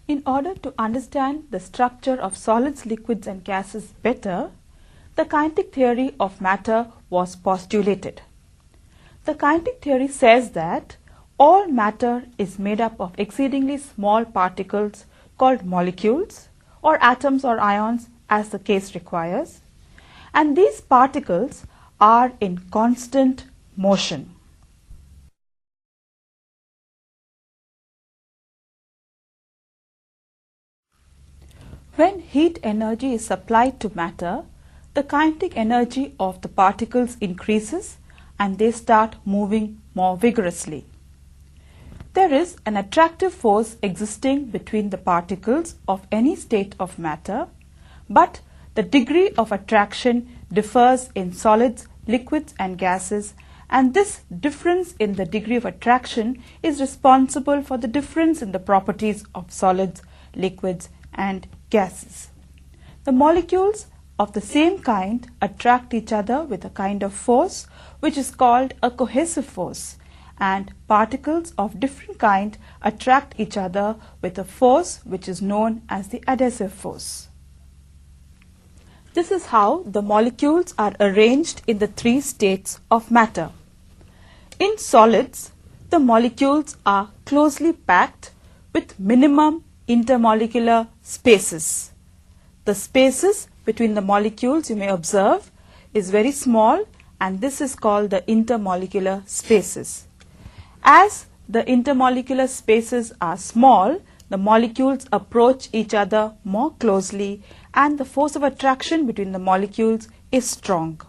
In order to understand the structure of solids, liquids and gases better, the kinetic theory of matter was postulated. The kinetic theory says that all matter is made up of exceedingly small particles called molecules or atoms or ions as the case requires, and these particles are in constant motion. When heat energy is supplied to matter, the kinetic energy of the particles increases and they start moving more vigorously. There is an attractive force existing between the particles of any state of matter, but the degree of attraction differs in solids, liquids and gases, and this difference in the degree of attraction is responsible for the difference in the properties of solids, liquids and gases. The molecules of the same kind attract each other with a kind of force which is called a cohesive force, and particles of different kind attract each other with a force which is known as the adhesive force. This is how the molecules are arranged in the three states of matter. In solids, the molecules are closely packed with minimum intermolecular spaces. The spaces between the molecules, you may observe, is very small, and this is called the intermolecular spaces. As the intermolecular spaces are small, the molecules approach each other more closely and the force of attraction between the molecules is strong.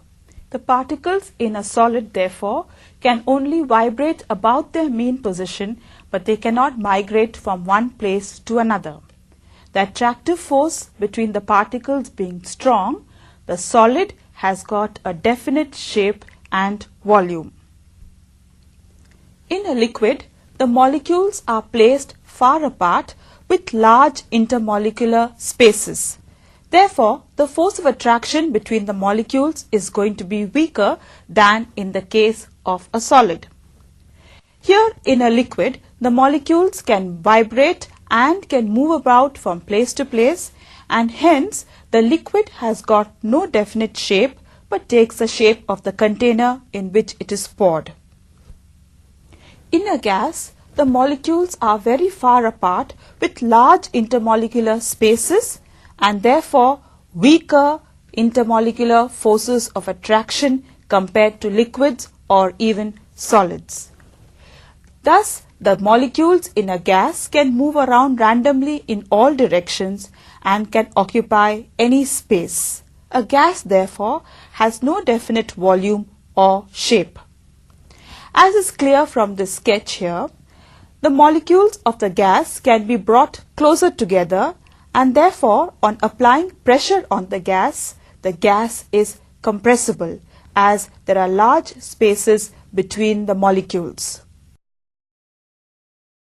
The particles in a solid, therefore, can only vibrate about their mean position, but they cannot migrate from one place to another. The attractive force between the particles being strong, the solid has got a definite shape and volume. In a liquid, the molecules are placed far apart with large intermolecular spaces. Therefore, the force of attraction between the molecules is going to be weaker than in the case of a solid. Here in a liquid, the molecules can vibrate and can move about from place to place, and hence the liquid has got no definite shape but takes the shape of the container in which it is poured. In a gas, the molecules are very far apart with large intermolecular spaces and therefore weaker intermolecular forces of attraction compared to liquids or even solids. Thus, the molecules in a gas can move around randomly in all directions and can occupy any space. A gas, therefore, has no definite volume or shape. As is clear from this sketch here, the molecules of the gas can be brought closer together, and therefore on applying pressure on the gas is compressible as there are large spaces between the molecules.